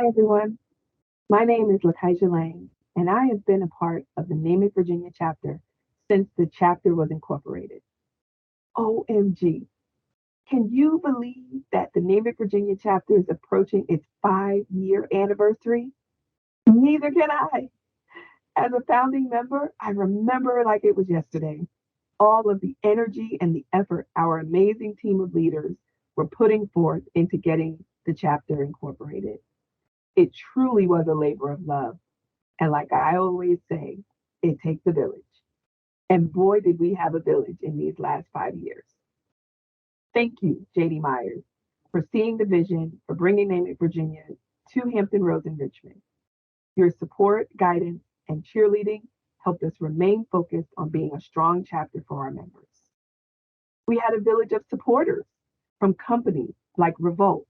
Hi, everyone. My name is Lakeisha Lang, and I have been a part of the NAMIC-Virginia chapter since the chapter was incorporated. OMG. Can you believe that the NAMIC-Virginia chapter is approaching its 5-year anniversary? Neither can I. As a founding member, I remember it like it was yesterday. All of the energy and the effort our amazing team of leaders were putting forth into getting the chapter incorporated. It truly was a labor of love. And like I always say, it takes a village. And boy, did we have a village in these last 5 years. Thank you, JD Myers, for seeing the vision for bringing NAMIC Virginia to Hampton Roads and Richmond. Your support, guidance, and cheerleading helped us remain focused on being a strong chapter for our members. We had a village of supporters from companies like Revolt,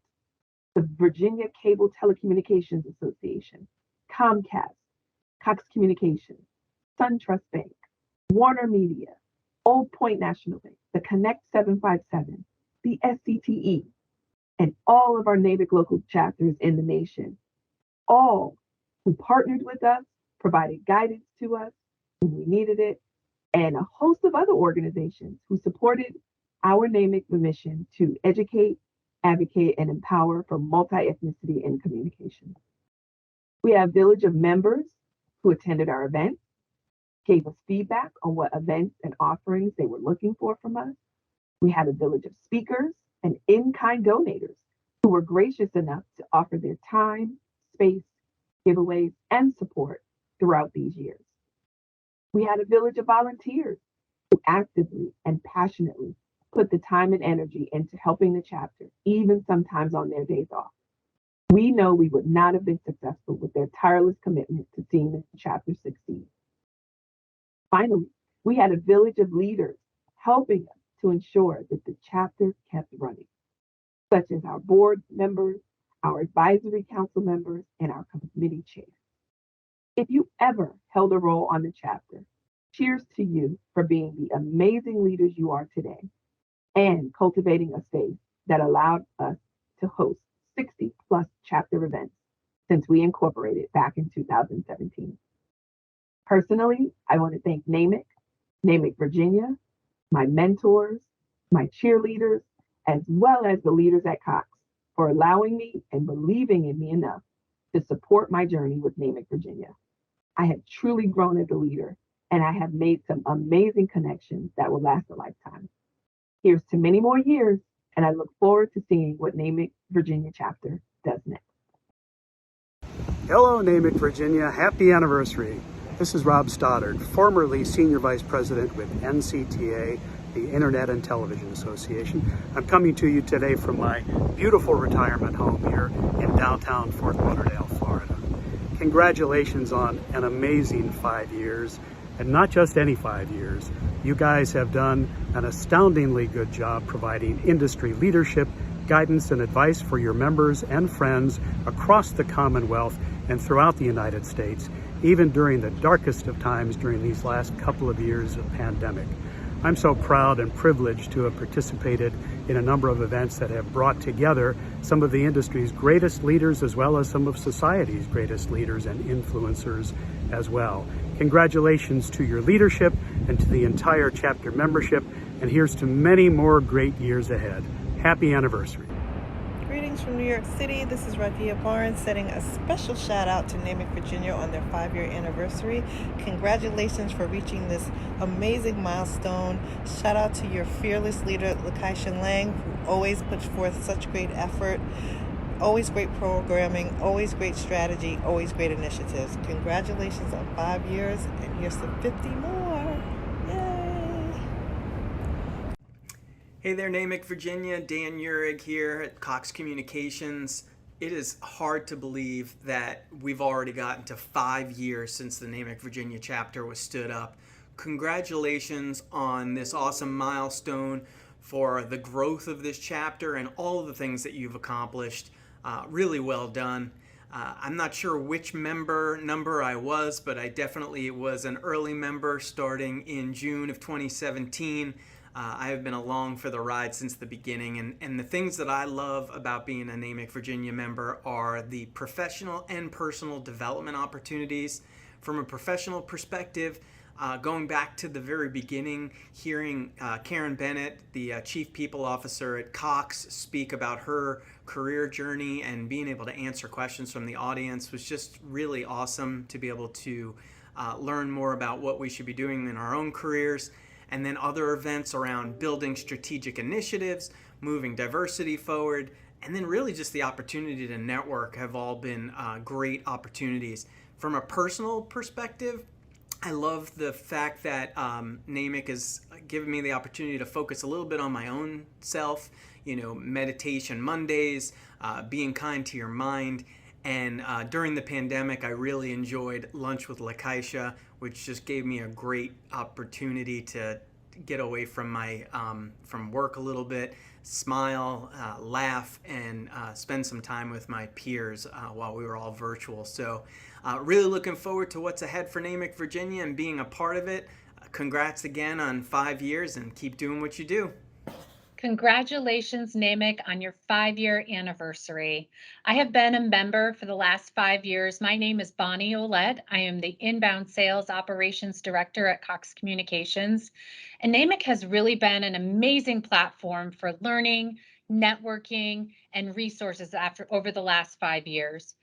the Virginia Cable Telecommunications Association, Comcast, Cox Communications, SunTrust Bank, Warner Media, Old Point National Bank, the Connect 757, the SCTE, and all of our NABIC local chapters in the nation, all who partnered with us, provided guidance to us when we needed it, and a host of other organizations who supported our NAMIC mission to educate, advocate, and empower for multi-ethnicity in communication. We have Village of members who attended our events, gave us feedback on what events and offerings they were looking for from us. We had a village of speakers and in-kind donators who were gracious enough to offer their time, space, giveaways, and support throughout these years. We had a village of volunteers who actively and passionately put the time and energy into helping the chapter, even sometimes on their days off. We know we would not have been successful with their tireless commitment to seeing the chapter succeed. Finally, we had a village of leaders helping us to ensure that the chapter kept running, such as our board members, our advisory council members, and our committee chairs. If you ever held a role on the chapter, cheers to you for being the amazing leaders you are today and cultivating a space that allowed us to host 60 plus chapter events since we incorporated back in 2017. Personally, I want to thank NAMIC, NAMIC Virginia, my mentors, my cheerleaders, as well as the leaders at Cox for allowing me and believing in me enough to support my journey with NAMIC Virginia. I have truly grown as a leader, and I have made some amazing connections that will last a lifetime. Here's to many more years, and I look forward to seeing what NAMIC Virginia chapter does next. Hello, NAMIC Virginia. Happy anniversary. This is Rob Stoddard, formerly Senior Vice President with NCTA, the Internet and Television Association. I'm coming to you today from my beautiful retirement home here in downtown Fort Lauderdale, Florida. Congratulations on an amazing 5 years, and not just any 5 years. You guys have done an astoundingly good job providing industry leadership, guidance, and advice for your members and friends across the Commonwealth and throughout the United States, even during the darkest of times during these last couple of years of pandemic. I'm so proud and privileged to have participated in a number of events that have brought together some of the industry's greatest leaders as well as some of society's greatest leaders and influencers as well. Congratulations to your leadership and to the entire chapter membership, and here's to many more great years ahead. Happy anniversary. Greetings from New York City. This is Rakia Barnes setting a special shout out to NAMIC Virginia on their 5-year anniversary. Congratulations for reaching this amazing milestone. Shout out to your fearless leader, Lakeisha Lang, who always puts forth such great effort. Always great programming, always great strategy, always great initiatives. Congratulations on 5 years, and here's to 50 more. Yay! Hey there, NAMIC Virginia. Dan Urig here at Cox Communications. It is hard to believe that we've already gotten to 5 years since the NAMIC Virginia chapter was stood up. Congratulations on this awesome milestone for the growth of this chapter and all of the things that you've accomplished. Really well done. I'm not sure which number I was, but I definitely was an early member starting in June of 2017. I have been along for the ride since the beginning, and the things that I love about being a NAMIC-Virginia member are the professional and personal development opportunities. From a professional perspective, going back to the very beginning, hearing Karen Bennett, the Chief People Officer at Cox, speak about her career journey and being able to answer questions from the audience was just really awesome to be able to learn more about what we should be doing in our own careers. And then other events around building strategic initiatives, moving diversity forward, and then really just the opportunity to network have all been great opportunities. From a personal perspective, I love the fact that NAMIC has given me the opportunity to focus a little bit on my own self, meditation Mondays, being kind to your mind. And during the pandemic, I really enjoyed Lunch with Lakeisha, which just gave me a great opportunity to get away from my from work a little bit, smile, laugh, and spend some time with my peers while we were all virtual. So really looking forward to what's ahead for NAMIC-Virginia and being a part of it. Congrats again on 5 years, and keep doing what you do. Congratulations, NAMIC, on your 5-year anniversary. I have been a member for the last 5 years. My name is Bonnie Olette. I am the Inbound Sales Operations Director at Cox Communications. And NAMIC has really been an amazing platform for learning, networking, and resources over the last 5 years.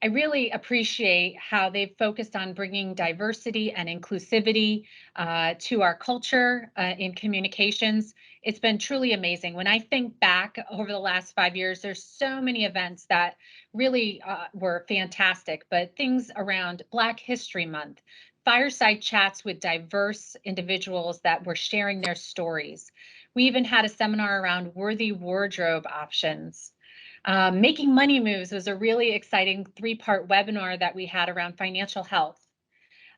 I really appreciate how they've focused on bringing diversity and inclusivity to our culture in communications. It's been truly amazing. When I think back over the last 5 years, there's so many events that really were fantastic, but things around Black History Month, fireside chats with diverse individuals that were sharing their stories. We even had a seminar around worthy wardrobe options. Making Money Moves was a really exciting 3-part webinar that we had around financial health.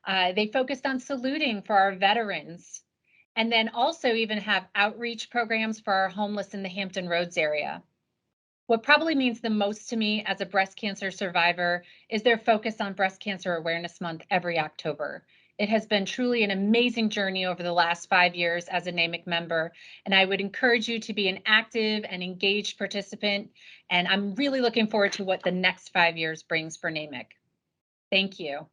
They focused on saluting for our veterans, and then also even have outreach programs for our homeless in the Hampton Roads area. What probably means the most to me as a breast cancer survivor is their focus on Breast Cancer Awareness Month every October. It has been truly an amazing journey over the last 5 years as a NAMIC member, and I would encourage you to be an active and engaged participant, and I'm really looking forward to what the next 5 years brings for NAMIC. Thank you.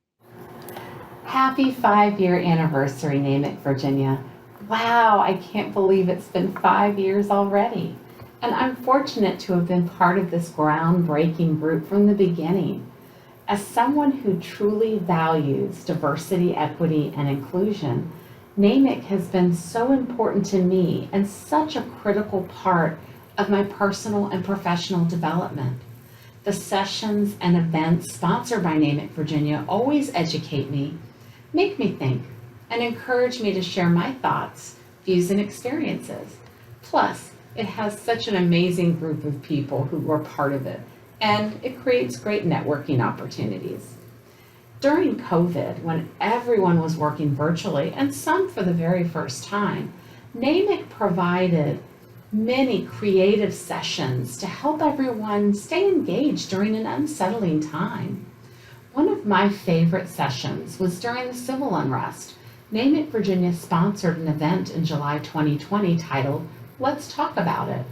Happy 5-year anniversary, NAMIC-Virginia. Wow, I can't believe it's been 5 years already. And I'm fortunate to have been part of this groundbreaking group from the beginning. As someone who truly values diversity, equity, and inclusion, NAMIC has been so important to me and such a critical part of my personal and professional development. The sessions and events sponsored by NAMIC-Virginia always educate me, make me think, and encourage me to share my thoughts, views, and experiences. Plus, it has such an amazing group of people who are part of it, and it creates great networking opportunities. During COVID, when everyone was working virtually, and some for the very first time, NAMIC provided many creative sessions to help everyone stay engaged during an unsettling time. One of my favorite sessions was during the civil unrest. NAMIC-Virginia sponsored an event in July 2020 titled, "Let's Talk About It."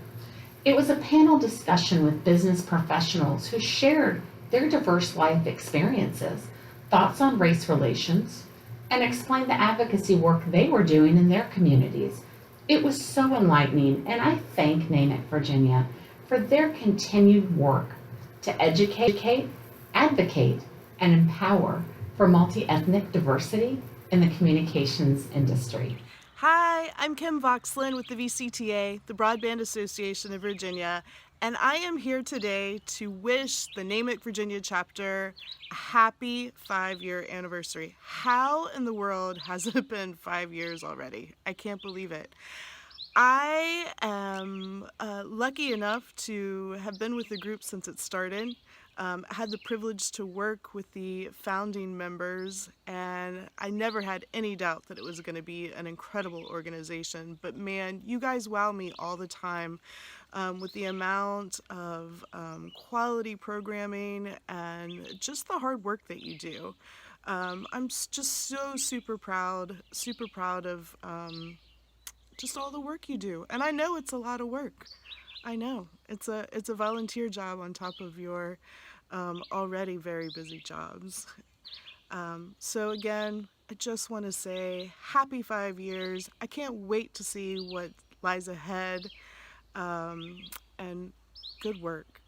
It was a panel discussion with business professionals who shared their diverse life experiences, thoughts on race relations, and explained the advocacy work they were doing in their communities. It was so enlightening, and I thank NAMIC-Virginia for their continued work to educate, advocate, and empower for multi-ethnic diversity in the communications industry. Hi, I'm Kim Voxlin with the VCTA, the Broadband Association of Virginia, and I am here today to wish the NAMIC-Virginia chapter a happy 5-year anniversary. How in the world has it been 5 years already? I can't believe it. I am lucky enough to have been with the group since it started. Had the privilege to work with the founding members, and I never had any doubt that it was going to be an incredible organization. But man, you guys wow me all the time with the amount of quality programming and just the hard work that you do. I'm just so super proud of just all the work you do. And I know it's a lot of work. I know it's a volunteer job on top of your already very busy jobs. So again, I just want to say happy 5 years. I can't wait to see what lies ahead, and good work.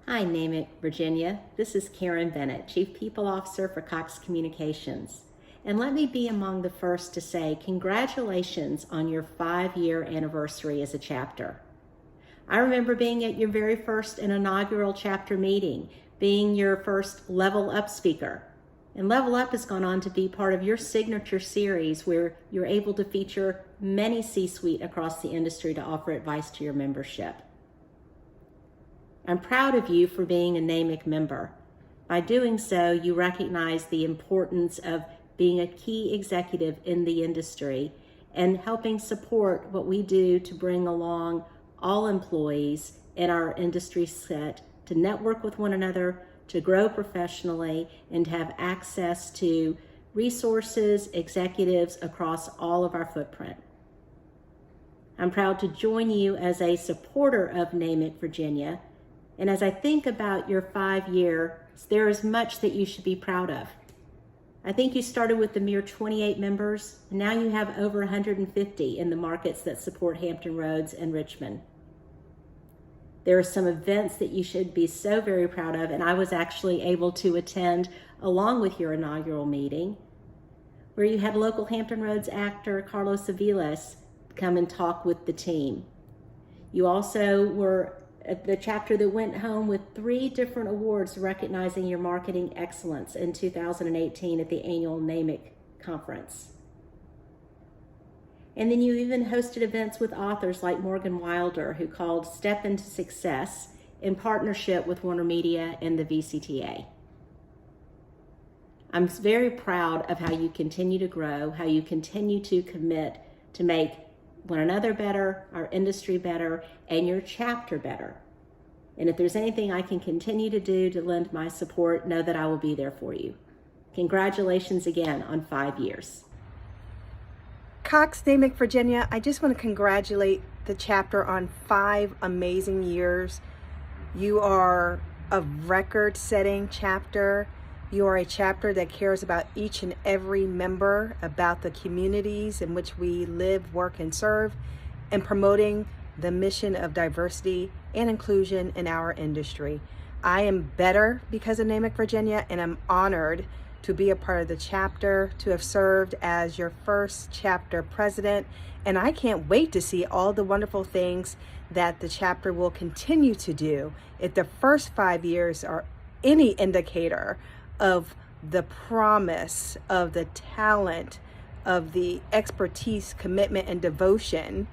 Hi, NAMIC-Virginia. This is Karen Bennett, Chief People Officer for Cox Communications. And let me be among the first to say congratulations on your 5-year anniversary as a chapter. I remember being at your very first and inaugural chapter meeting, being your first Level Up speaker. And Level Up has gone on to be part of your signature series where you're able to feature many C-suite across the industry to offer advice to your membership. I'm proud of you for being a NAMIC member. By doing so, you recognize the importance of being a key executive in the industry and helping support what we do to bring along all employees in our industry set to network with one another, to grow professionally, and to have access to resources, executives across all of our footprint. I'm proud to join you as a supporter of NAMIC-Virginia, and as I think about your 5 years, there is much that you should be proud of. I think you started with a mere 28 members, and now you have over 150 in the markets that support Hampton Roads and Richmond. There are some events that you should be so very proud of, and I was actually able to attend along with your inaugural meeting, where you had local Hampton Roads actor Carlos Aviles come and talk with the team. You also were the chapter that went home with 3 different awards recognizing your marketing excellence in 2018 at the annual NAMIC conference. And then you even hosted events with authors like Morgan Wilder, who called Step Into Success in partnership with Warner Media and the VCTA. I'm very proud of how you continue to grow, how you continue to commit to make one another better, our industry better, and your chapter better. And if there's anything I can continue to do to lend my support, know that I will be there for you. Congratulations again on 5 years. Cox NAMIC-Virginia, I just want to congratulate the chapter on 5 amazing years. You are a record-setting chapter. You are a chapter that cares about each and every member, about the communities in which we live, work, and serve, and promoting the mission of diversity and inclusion in our industry. I am better because of NAMIC-Virginia, and I'm honored to be a part of the chapter, to have served as your first chapter president, and I can't wait to see all the wonderful things that the chapter will continue to do. If the first 5 years are any indicator of the promise, of the talent, of the expertise, commitment, and devotion,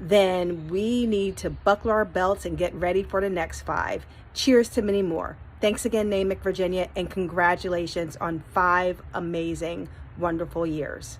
then we need to buckle our belts and get ready for the next 5. Cheers to many more. Thanks again, NAMIC-Virginia, and congratulations on 5 amazing, wonderful years.